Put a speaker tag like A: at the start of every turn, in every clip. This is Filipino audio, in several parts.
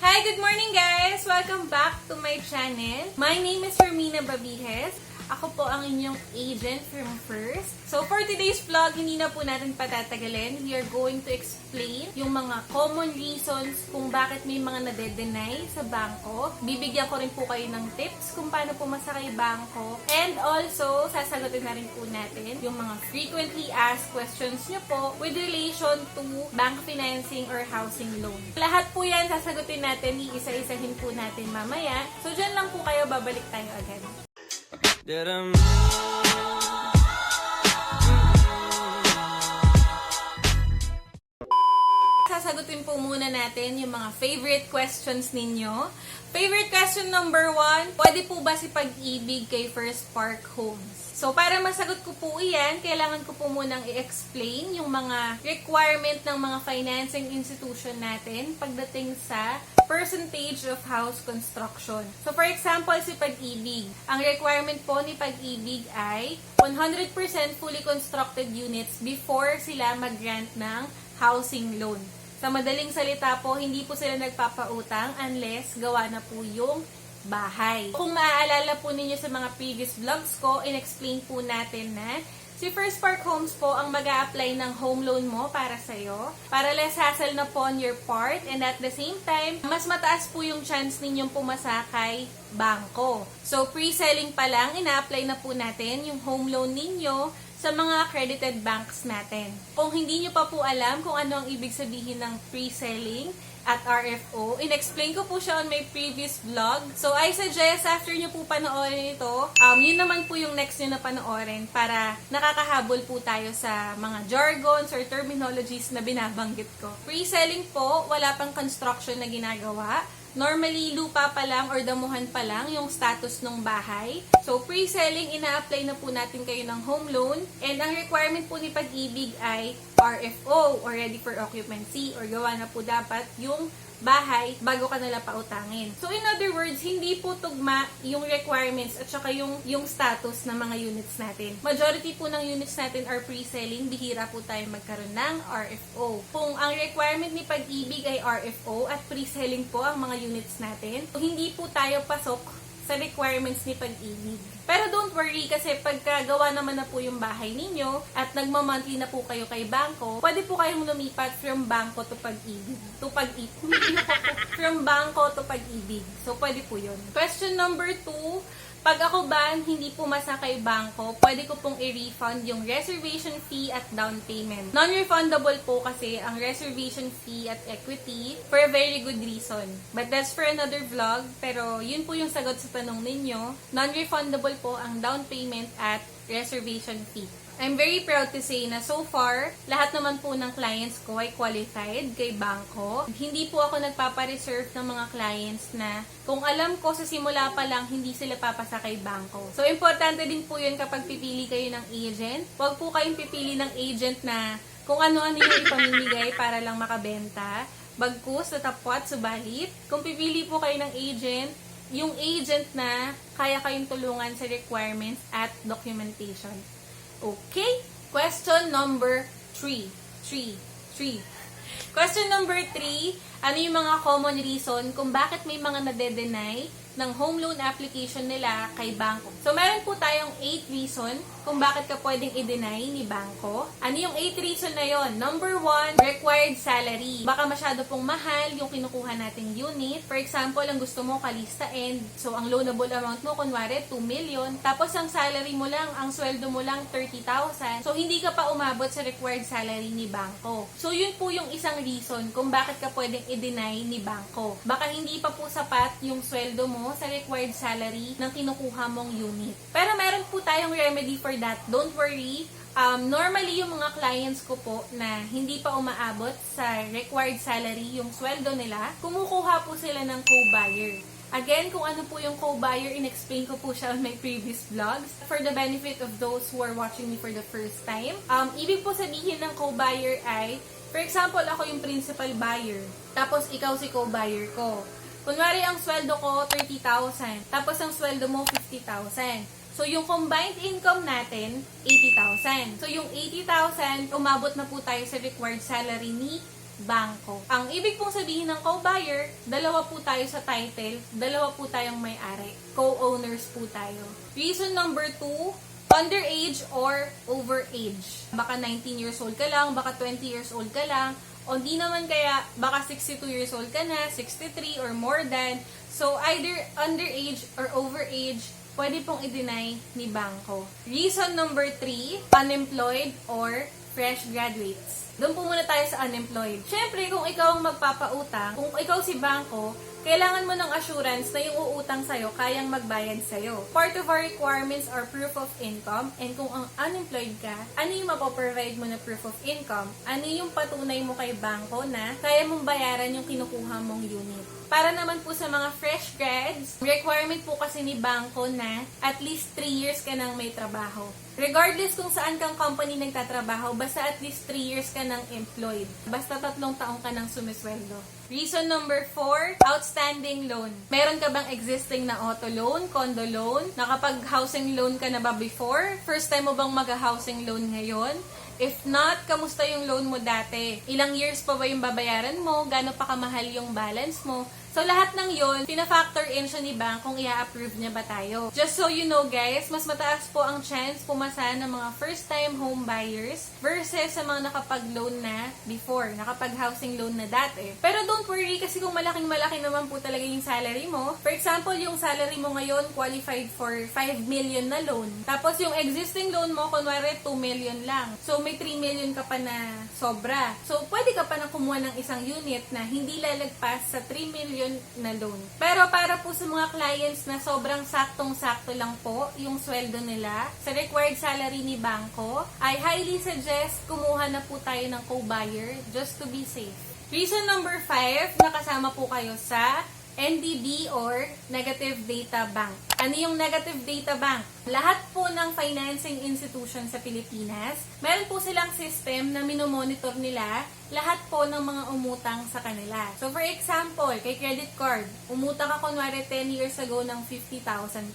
A: Hi, good morning guys! Welcome back to my channel. My name is Romina Babijes. Ako po ang inyong agent from Phirst. So for today's vlog, hindi na po natin patatagalin. We are going to explain yung mga common reasons kung bakit may mga nade-deny sa bangko. Bibigyan ko rin po kayo ng tips kung paano pumasa kay bangko. And also, sasagutin na rin po natin yung mga frequently asked questions nyo po with relation to bank financing or housing loan. Lahat po yan sasagutin natin, iisa-isahin po natin mamaya. So dyan lang po kayo, babalik tayo agad. Sasagutin po muna natin yung mga favorite questions ninyo. Favorite question number 1, pwede po ba si Pag-ibig kay First Park Homes? So, para masagot ko po iyan, kailangan ko po munang i-explain yung mga requirement ng mga financing institution natin pagdating sa percentage of house construction. So, for example, si Pag-ibig. Ang requirement po ni Pag-ibig ay 100% fully constructed units before sila mag-grant ng housing loan. Sa madaling salita po, hindi po sila nagpapautang unless gawa na po yung bahay. Kung maaalala po ninyo sa mga previous vlogs ko, in-explain po natin na si First Park Homes po ang mag-a-apply ng home loan mo para sa'yo. Para less hassle na po on your part, and at the same time, mas mataas po yung chance ninyong pumasa kay bangko. So, pre-selling pa lang, ina-apply na po natin yung home loan ninyo sa mga accredited banks natin. Kung hindi nyo pa po alam kung ano ang ibig sabihin ng pre-selling at RFO, in-explain ko po siya on my previous vlog. So, I suggest after nyo po panoorin ito, yun naman po yung next nyo na panoorin para nakakahabol po tayo sa mga jargons or terminologies na binabanggit ko. Pre-selling po, wala pang construction na ginagawa. Normally, lupa pa lang or damuhan pa lang yung status ng bahay. So, pre-selling, ina-apply na po natin kayo ng home loan. And ang requirement po ni Pag-ibig ay RFO or Ready for Occupancy or gawa na po dapat yung bahay bago ka nila pautangin. So, in other words, hindi po tugma yung requirements at saka yung status ng mga units natin. Majority po ng units natin are pre-selling, bihira po tayo magkaroon ng RFO. Kung ang requirement ni Pag-ibig ay RFO at pre-selling po ang mga units natin, so hindi po tayo pasok sa requirements ni Pag-ibig. Pero don't worry kasi pagkagawa naman na po yung bahay ninyo at nagmamonthly na po kayo kay bangko, pwede po kayong lumipat from bangko to Pag-ibig. From bangko to Pag-ibig. So, pwede po yun. Question number 2, pag ako ba hindi pumasa kay bangko, pwede ko pong i-refund yung reservation fee at down payment. Non-refundable po kasi ang reservation fee at equity for a very good reason. But that's for another vlog. Pero yun po yung sagot sa tanong ninyo. Non-refundable po ang down payment at reservation fee. I'm very proud to say na so far, lahat naman po ng clients ko ay qualified kay bangko. Hindi po ako nagpapareserve ng mga clients na kung alam ko sa simula pa lang, hindi sila papasa kay bangko. So, importante din po yun kapag pipili kayo ng agent. Huwag po kayong pipili ng agent na kung ano-ano yung ipamimigay para lang makabenta. Bagkus, tatapwat, subalit. Kung pipili po kayo ng agent, yung agent na kaya kayong tulungan sa requirements at documentation. Okay? Question number 3. Question number 3, ano yung mga common reason kung bakit may mga nade-deny ng home loan application nila kay bangko? So, meron po tayong 8 reason kung bakit ka pwedeng i-deny ni bangko. Ano yung 8 reason na yon? Number 1, required salary. Baka masyado pong mahal yung kinukuha nating unit. For example, ang gusto mo kalista end. So, ang loanable amount mo, kunwari, 2 million. Tapos, ang salary mo lang, ang sweldo mo lang, 30,000. So, hindi ka pa umabot sa required salary ni bangko. So, yun po yung isang reason kung bakit ka pwedeng i-deny ni bangko. Baka hindi pa po sapat yung sweldo mo sa required salary ng kinukuha mong unit. Pero meron po tayong remedy for that. Don't worry. Normally, yung mga clients ko po na hindi pa umaabot sa required salary yung sweldo nila, kumukuha po sila ng co-buyer. Again, kung ano po yung co-buyer, in-explain ko po siya on my previous vlogs. For the benefit of those who are watching me for the first time, ibig po sabihin ng co-buyer ay, for example, ako yung principal buyer, tapos ikaw si co-buyer ko. Kunwari, ang sweldo ko, 30,000. Tapos, ang sweldo mo, 50,000. So, yung combined income natin, 80,000. So, yung 80,000, umabot na po tayo sa required salary ni bangko. Ang ibig pong sabihin ng co-buyer, dalawa po tayo sa title, dalawa po tayong may-ari. Co-owners po tayo. Reason number 2, underage or overage. Baka 19 years old ka lang, baka 20 years old ka lang, o di naman kaya baka 62 years old ka na, 63 or more than. So either underage or overage, pwede pong i-deny ni bangko. Reason number 3, unemployed or fresh graduates. Doon po muna tayo sa unemployed. Siyempre, kung ikaw ang magpapautang, kung ikaw si bangko, kailangan mo ng assurance na yung uutang sa'yo, kayang magbayad sa'yo. Part of our requirements are proof of income, and kung ang unemployed ka, ano yung mapoprovide mo na proof of income? Ano yung patunay mo kay bangko na kaya mong bayaran yung kinukuha mong unit? Para naman po sa mga fresh grads, requirement po kasi ni bangko na at least 3 years ka nang may trabaho. Regardless kung saan kang company nagtatrabaho, basta at least 3 years ka nang employed. Basta 3 taong ka nang sumisweldo. Reason number 4, outstanding loan. Meron ka bang existing na auto loan, condo loan? Nakapag-housing loan ka na ba before? First time mo bang mag-housing loan ngayon? If not, kamusta yung loan mo dati? Ilang years pa ba yung babayaran mo? Gaano pa kamahal yung balance mo? So, lahat ng yon, pina-factor in siya ni bank kung i-approve niya ba tayo. Just so you know guys, mas mataas po ang chance pumasa ng mga first-time home buyers versus sa mga nakapag-loan na before, nakapag-housing loan na dati. Pero don't worry kasi kung malaking-malaki naman po talaga yung salary mo. For example, yung salary mo ngayon qualified for 5 million na loan. Tapos yung existing loan mo, kunwari 2 million lang. So, may 3 million ka pa na sobra. So, pwede ka pa na kumuha ng isang unit na hindi lalagpas sa 3 million na loan. Pero para po sa mga clients na sobrang saktong-sakto lang po yung sweldo nila sa required salary ni bangko, I highly suggest kumuha na po tayo ng co-buyer just to be safe. Reason number 5, nakasama po kayo sa NDB or Negative Data Bank. Ano yung Negative Data Bank? Lahat po ng financing institution sa Pilipinas, meron po silang system na minomonitor nila lahat po ng mga umutang sa kanila. So for example, kay credit card, umutang ka kunwari 10 years ago ng 50,000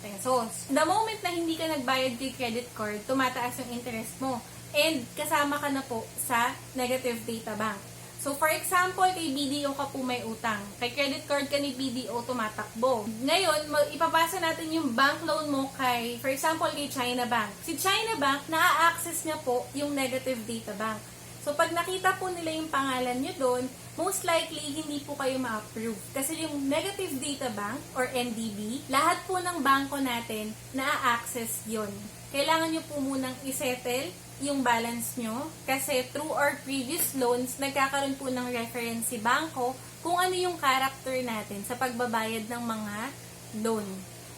A: pesos. The moment na hindi ka nagbayad kay credit card, tumataas yung interest mo. And kasama ka na po sa Negative Data Bank. So, for example, kay BDO ka po may utang. Kay credit card ka ni BDO, tumatakbo. Ngayon, ipapasa natin yung bank loan mo kay, for example, kay China Bank. Si China Bank, naa-access niya po yung Negative Data Bank. So, pag nakita po nila yung pangalan nyo doon, most likely, hindi po kayo ma-approve. Kasi yung Negative Data Bank, or NDB, lahat po ng bangko natin, naa-access yon. Kailangan nyo po munang isettle yung balance nyo kasi through our previous loans, nagkakaroon po ng reference si bangko kung ano yung character natin sa pagbabayad ng mga loan.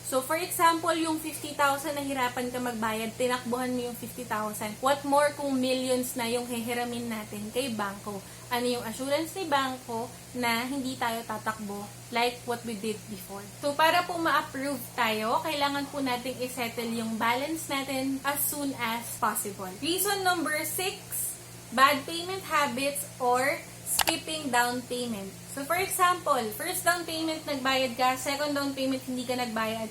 A: So, for example, yung 50,000 na hirapan ka magbayad, tinakbuhan mo yung 50,000. What more kung millions na yung hihiramin natin kay bangko? Ano yung assurance ni bangko na hindi tayo tatakbo like what we did before? So, para po ma-approve tayo, kailangan po natin isettle yung balance natin as soon as possible. Reason number 6, bad payment habits or skipping down payment. So, for example, first down payment nagbayad ka, second down payment hindi ka nagbayad,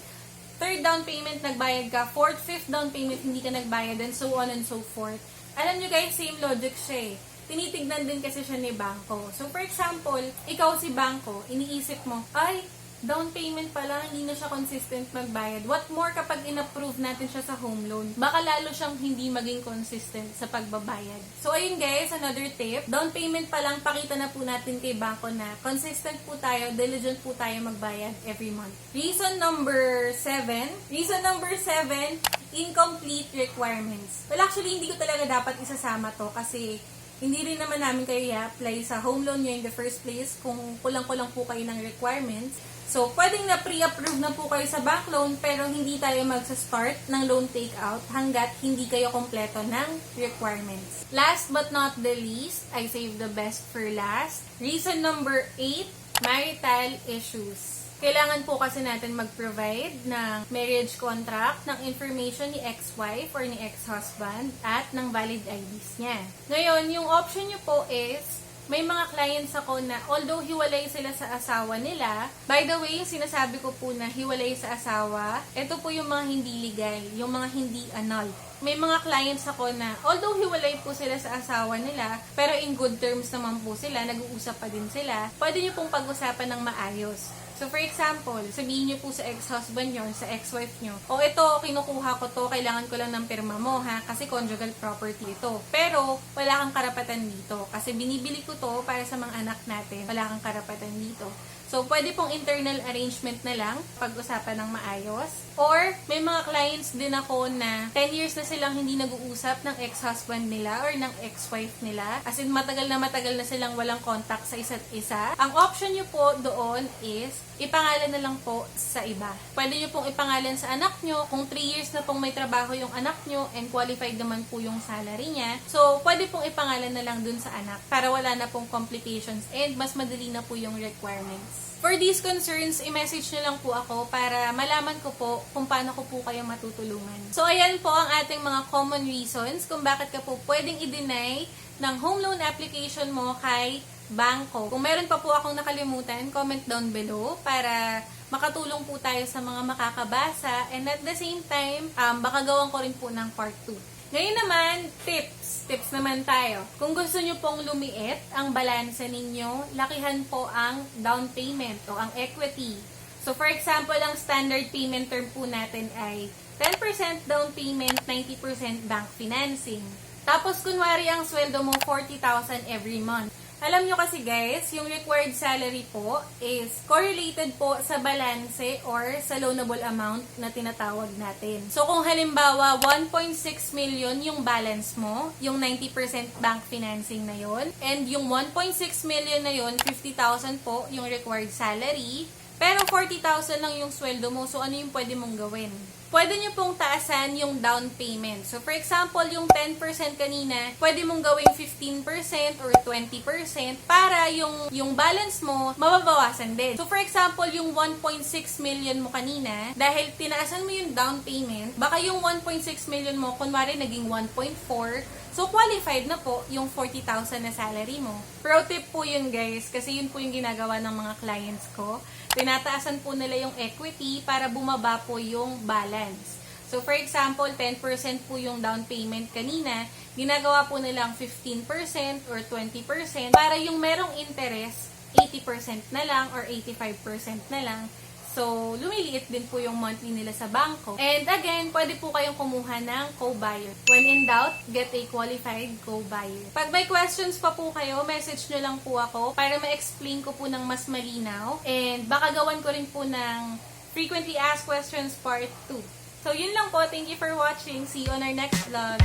A: third down payment nagbayad ka, fourth, fifth down payment hindi ka nagbayad, and so on and so forth. Alam nyo guys, same logic siya eh. Tinitignan din kasi siya ni bangko. So, for example, ikaw si bangko, iniisip mo, ay, down payment pala, hindi na siya consistent magbayad. What more kapag in-approve natin siya sa home loan? Baka lalo siyang hindi maging consistent sa pagbabayad. So, ayun guys, another tip. Down payment pa lang, pakita na po natin kay bangko na consistent po tayo, diligent po tayo magbayad every month. Reason number 7, incomplete requirements. Well, actually, hindi ko talaga dapat isasama to kasi hindi rin naman namin kayo i-apply sa home loan nyo in the first place kung kulang-kulang po kayo ng requirements. So, pwedeng na pre-approve na po kayo sa bank loan pero hindi tayo magsa-start ng loan takeout hanggat hindi kayo kompleto ng requirements. Last but not the least, I save the best for last. Reason number 8, marital issues. Kailangan po kasi natin mag-provide ng marriage contract, ng information ni ex-wife or ni ex-husband at ng valid IDs niya. Ngayon, yung option nyo po is, may mga clients ako na although hiwalay sila sa asawa nila, by the way, yung sinasabi ko po na hiwalay sa asawa, ito po yung mga hindi legal, yung mga hindi annulled. may mga clients ako na, although hiwalay po sila sa asawa nila, pero in good terms naman po sila, nag-uusap pa din sila, pwede nyo pong pag-usapan ng maayos. So, for example, sabihin nyo po sa ex-husband nyo, sa ex-wife nyo, o ito, kinukuha ko to, kailangan ko lang ng pirma mo, ha? Kasi conjugal property ito. Pero, wala kang karapatan dito. Kasi binibili ko to para sa mga anak natin. Wala kang karapatan dito. So, pwede pong internal arrangement na lang, pag-usapan ng maayos. Or, may mga clients din ako na 10 years na silang hindi nag-uusap ng ex-husband nila or ng ex-wife nila. As in, matagal na silang walang contact sa isa't isa. Ang option nyo po doon is, ipangalan na lang po sa iba. Pwede nyo pong ipangalan sa anak nyo. Kung 3 years na pong may trabaho yung anak nyo and qualified naman po yung salary niya. So, pwede pong ipangalan na lang dun sa anak para wala na pong complications and mas madali na po yung requirements. For these concerns, i-message nyo lang po ako para malaman ko po kung paano ko po kayo matutulungan. So, ayan po ang ating mga common reasons kung bakit ka po pwedeng i-deny ng home loan application mo kay bangko. Kung meron pa po akong nakalimutan, comment down below para makatulong po tayo sa mga makakabasa and at the same time, baka gawan ko rin po ng part 2. Ngayon naman, tips. Tips naman tayo. Kung gusto nyo pong lumiit ang balansa ninyo, lakihan po ang down payment o ang equity. So for example, ang standard payment term po natin ay 10% down payment, 90% bank financing. Tapos kunwari ang sweldo mo 40,000 every month. Alam nyo kasi guys, yung required salary po is correlated po sa balanse or sa loanable amount na tinatawag natin. So kung halimbawa 1.6 million yung balance mo, yung 90% bank financing na yon, and yung 1.6 million na yon, 50,000 po yung required salary, pero 40,000 lang yung sweldo mo, so ano yung pwede mong gawin? Pwede nyo pong taasan yung down payment. So, for example, yung 10% kanina, pwede mong gawing 15% or 20% para yung balance mo, mababawasan din. So, for example, yung 1.6 million mo kanina, dahil tinaasan mo yung down payment, baka yung 1.6 million mo, kunwari naging 1.4, so qualified na po yung 40,000 na salary mo. Pro tip po yun guys, kasi yun po yung ginagawa ng mga clients ko. Tinataasan po nila yung equity para bumaba po yung balance. So, for example, 10% po yung down payment kanina, ginagawa po nilang 15% or 20% para yung merong interest, 80% na lang or 85% na lang. So, lumiliit din po yung monthly nila sa bangko. And again, pwede po kayong kumuha ng co-buyer. When in doubt, get a qualified co-buyer. Pag may questions pa po kayo, message nyo lang po ako para ma-explain ko po ng mas malinaw. And baka gawan ko rin po ng frequently asked questions part 2. So, yun lang po. Thank you for watching. See you on our next vlog.